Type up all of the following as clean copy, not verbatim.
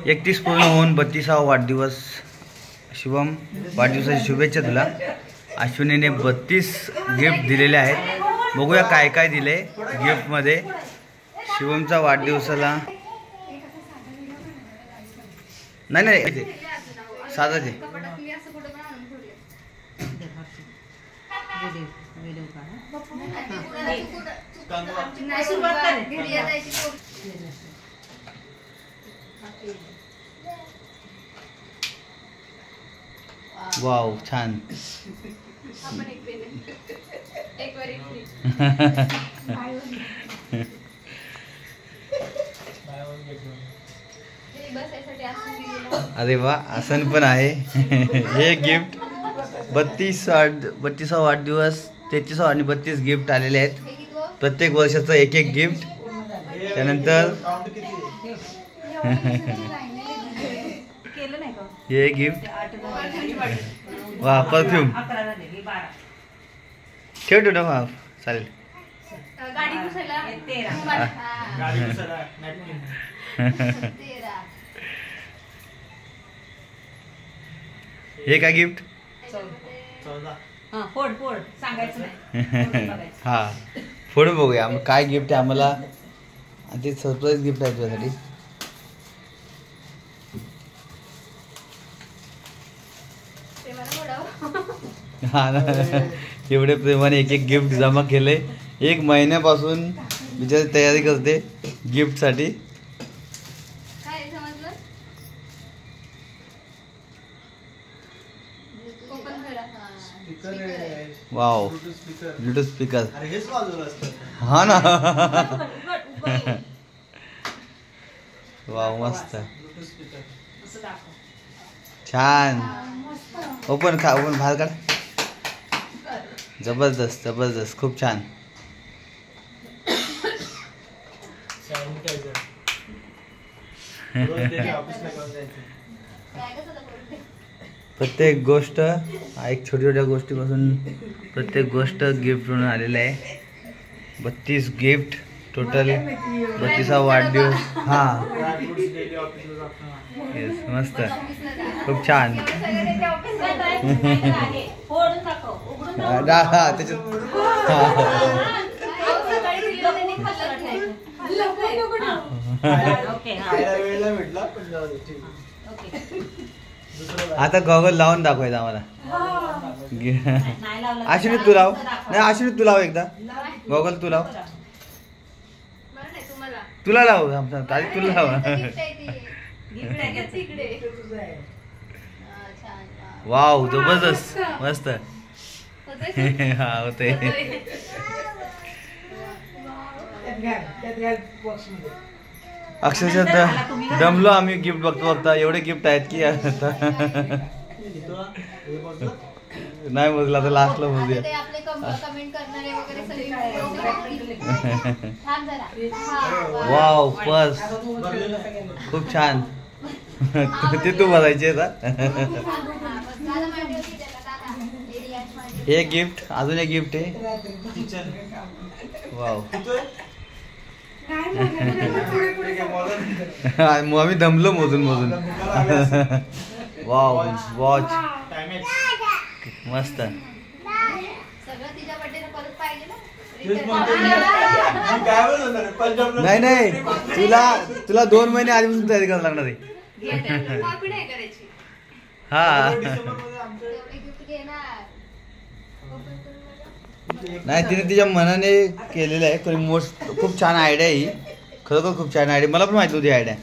31 पूर्ण होऊन 32वा वाढदिवस. शुभम, वाढदिवसाची शुभेच्छा तुला. अश्विनीने 32 गिफ्ट दिलेले आहेत. बघूया काय काय दिले गिफ्टमध्ये शुभमचा वाढदिवसाला. नाही नाही साधा दे. वाव छान. अरे वा, आसन पण आहे. हे गिफ्ट 32वा वाढदिवस, 33वा आणि 32 गिफ्ट आलेले आहेत. प्रत्येक वर्षाचं एक एक गिफ्ट. त्यानंतर हे गिफ्ट. वा, परफ्यूम ठेव ना. वा चालेल. हे काय गिफ्ट. हा फोडून बघूया काय गिफ्ट आहे आम्हाला. ते सरप्राईज गिफ्ट आहे तुझ्यासाठी. हा ना, एवढे प्रेमाने एक एक गिफ्ट जमा केले. 1 महिन्यापासून बिचारी तयारी करते गिफ्ट साठी. Wow, Bluetooth speaker. हा ना. वाव मस्त छान. ओपन बाहेर काढ. जबरदस्त जबरदस्त, खूप छान. प्रत्येक गोष्ट एक छोट्या गोष्टीपासून प्रत्येक गोष्ट गिफ्ट म्हणून आलेलं आहे. 32 गिफ्ट टोटल. 32वा वाढदिवस. हा येस, मस्त, खूप छान. आता गॉगल लावून दाखवायचं आम्हाला. अश्विनी तू लाव. नाही अश्विनी तू लाव एकदा. गॉगल तू लाव. तुला लाव. आधी तुला लाव. वाव जबरदस्त मस्त. हा होते. अक्षरशः दमलो आम्ही गिफ्ट बघता. एवढे गिफ्ट आहेत की नाही मोजला तर लास्टला मोजूया. वाव पर्स खूप छान. ते तू बघायचे का. हे गिफ्ट, अजून एक गिफ्ट आहे. वाव आम्ही दमलो मोजून. वाव वॉच मस्त. नाही तुला 2 महिने आधीपासून तयारी करायला लागणार आहे. हा नाही, तिने तिच्या मनाने केलेलं आहे. खूप छान आयडिया आहे ही. खरोखर खूप छान आयडिया. मला पण माहिती होती आयडिया.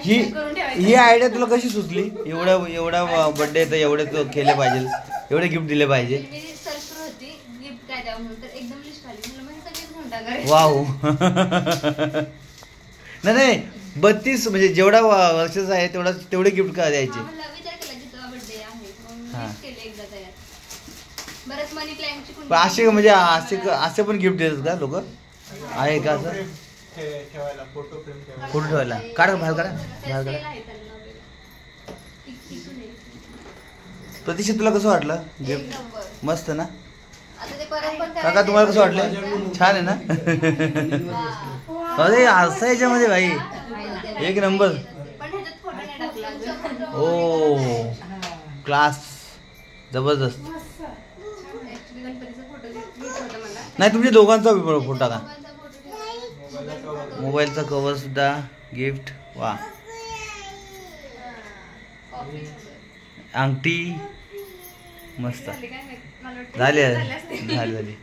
ही आयडिया तुला कशी सुचली. एवढा बर्थडे तर एवढे केले पाहिजे, एवढे गिफ्ट दिले पाहिजे. वाव. नाही 32 म्हणजे जेवढा वर्षाचा आहे तेवढे गिफ्ट का द्यायचे. असे म्हणजे असे पण गिफ्ट देतात का लोक. आहे का असं. फोटो ठेवायला. काढा बाहेर काढा. प्रतीक्षा तुला कसं वाटलं गिफ्ट. मस्त ना काका. तुम्हाला कसं वाटलं. छान आहे ना. अरे असं याच्यामध्ये भाई एक नंबर. ओ क्लास जबरदस्त. नाही तुमच्या दोघांचा फोटो टाका. मोबाईलचा कवर सुद्धा गिफ्ट. वा अंगठी मस्त झाली झाली.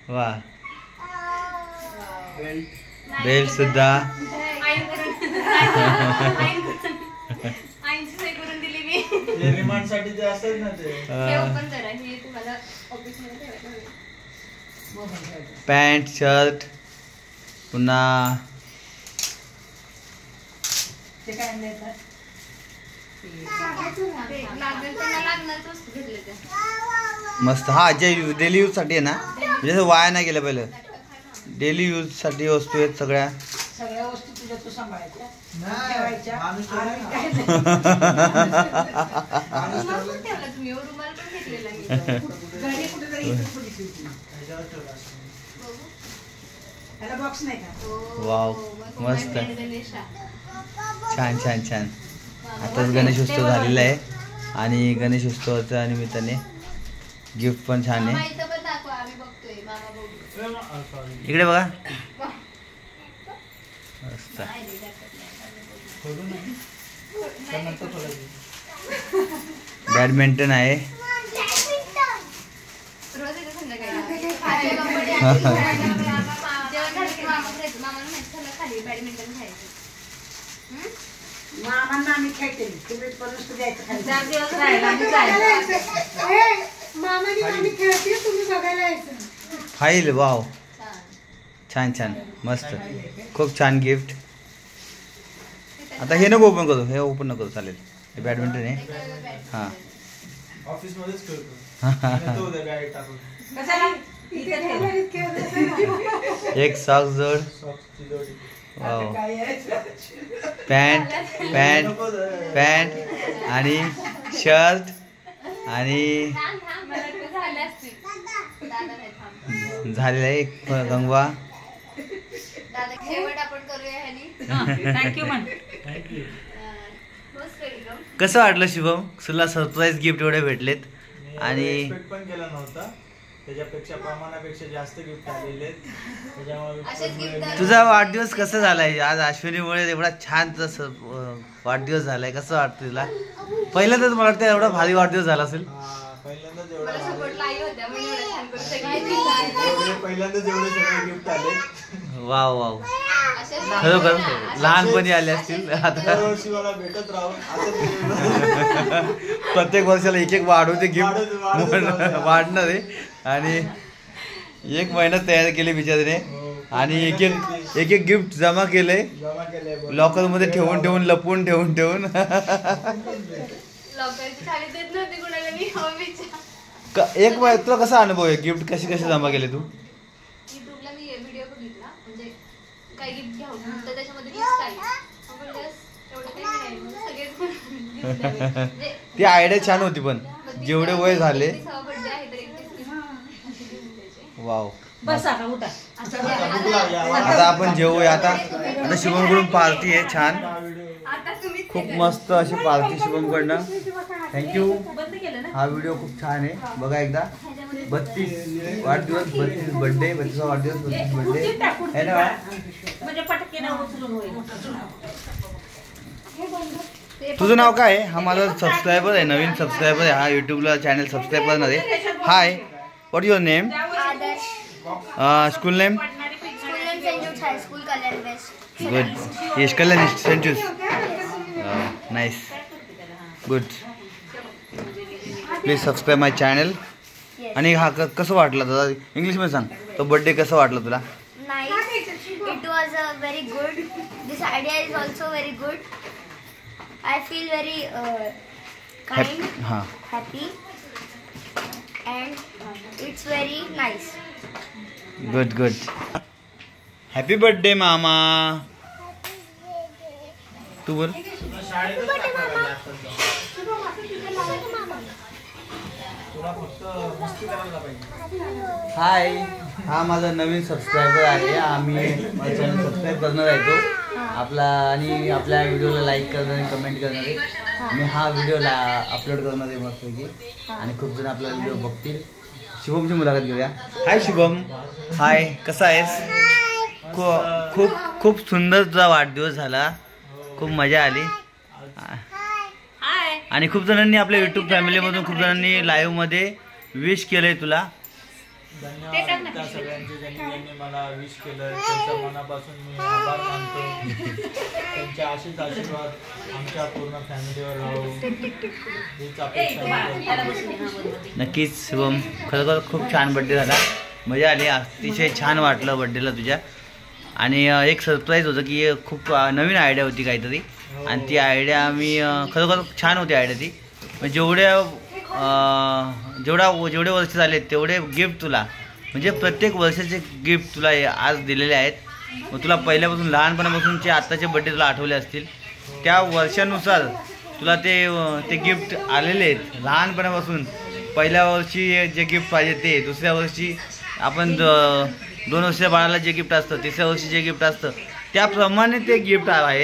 वा बेल्ट सुद्धा. पॅन्ट शर्ट पुन्हा मस्त. हा जे डेली यूज साठी आहे ना म्हणजे वाया नाही गेलं. पहिलं डेली यूज साठी वस्तू आहेत सगळ्या. वस्तू तुझ्या तू सांभाळायच्या. वाव मस्त छान छान छान. आताच गणेशोत्सव झालेला आहे आणि गणेशोत्सवाच्या निमित्ताने गिफ्ट पण छान आहे. इकडे बघा मस्त. बॅडमिंटन आहे. फाईल वाव छान छान मस्त. खूप छान गिफ्ट. आता हे नको ओपन करू. हे ओपन नको चालेल. हे बॅडमिंटन आहे. हां एक सॉक्स जोड. वाव पॅन्ट पॅन्ट पॅन्ट आणि शर्ट आणि झालेला आहे एक गंगवा. कसं वाटलं शुभम तुला सरप्राईज गिफ्ट एवढे भेटलेत आणि पण केला नव्हता. त्याच्यापेक्षा प्रमाणापेक्षा जास्त गिफ्ट आलेले. तुझा वाढदिवस कसा झालाय आज? अश्विनीमुळे एवढा छान तुझा वाढदिवस झालाय. कसं वाटतं तुला? पहिल्यांदाच मला वाटतं एवढा भारी वाढदिवस झाला असेल. पहिल्यांदाच एवढे सगळे गिफ्ट आले. वाव वाव खरोखर लहानपणी आले असतील. आता मला भेटत राहून प्रत्येक वर्षाला एक एक वाढवते गिफ्ट वाढणार आहे आणि एक महिना तयार केले बिचारीने आणि एक एक गिफ्ट जमा केले लॉकर मध्ये ठेवून ठेवून लपवून ठेवून ठेवून. एक तुला कसा अनुभव आहे? गिफ्ट कशी कशी जमा केले तू? युट्यूबला मी व्हिडिओ बघितला म्हणजे काय गिफ्ट घ्यावं तर त्याच्यामध्ये लिस्ट आली. एवढं काही नाही सगळेच ती आयडिया छान होती पण जेवढे वय झाले. वाव आता आपण जेवूया. आता आता शिवमकडून पार्टी आहे छान. खूप मस्त अशी पार्टी शिवमकडनं. थँक्यू. हा व्हिडिओ खूप छान आहे बघा एकदा. 32 वाढदिवस 32 बर्थडे 32 वाढदिवस 32 बर्थडे आहे ना. तुझं नाव काय आहे? हा माझा सबस्क्रायबर आहे नवीन सबस्क्रायबर आहे. हा युट्यूबला चॅनल सबस्क्राईब करणार आहे. Hi what your name? School name? Good. Yash Kalyan Saint जूस. Nice good. Please subscribe my channel. आणि हा कसं वाटलं दादा इंग्लिशमध्ये सांग. तो बर्थडे कसं वाटलं तुला? It was very good. This idea is also very good. I feel very kind, happy, and it's very nice. Good, good. Happy birthday, Mama. तू बोल. तुला फक्त मस्ती करायला पाहिजे. हाय, हा माझा नवीन सबस्क्रायबर आहे. आम्ही माझा चॅनल सबस्क्राईब करणार आहे तो आपला, आणि आपल्या व्हिडिओला लाईक करणार आणि कमेंट करणार आहे. आणि हा व्हिडिओला अपलोड करणार आहे मस्तपैकी, आणि खूप जण आपला व्हिडिओ बघतील. शुभमची मुलाखत घेऊया. हाय शुभम. हाय, कसा आहेस? खूप खूप सुंदर तुझा वाढदिवस झाला, खूप मजा आली. आणि खूप जणांनी आपल्या युट्यूब फॅमिलीमधून खूप जणांनी लाईव्हमध्ये विश केलंय तुला. धन्यवाद त्या सगळ्यांचे ज्यांनी मला विश केलं. त्यांच्या मनापासून मी आभार मानतो. त्यांचे असेच आशीर्वाद आमच्या पूर्ण फॅमिलीवर राहू हीच अपेक्षा मी करतो. नक्कीच शुभम, खरोखर खूप छान बड्डे झाला, मजा आली, अतिशय छान वाटलं बड्डेला तुझ्या. आणि एक सरप्राईज होतं की खूप नवीन आयडिया होती काहीतरी, आणि ती आयडिया मी खरोखर छान होती आयडिया ती. जेवढे वर्ष झाले तेवढे गिफ्ट तुला, म्हणजे प्रत्येक वर्षाचे गिफ्ट तुला आज दिलेले आहेत. मग तुला पहिल्यापासून लहानपणापासूनचे आत्ताचे बड्डे तुला आठवले असतील, त्या वर्षानुसार तुला ते गिफ्ट आलेले आहेत. लहानपणापासून पहिल्या वर्षी जे गिफ्ट पाहिजे ते, दुसऱ्या वर्षी आपण 2 वर्षाच्या बाळाला जे गिफ्ट असतं, तिसऱ्या वर्षी जे गिफ्ट असतं त्याप्रमाणे ते गिफ्ट आहे.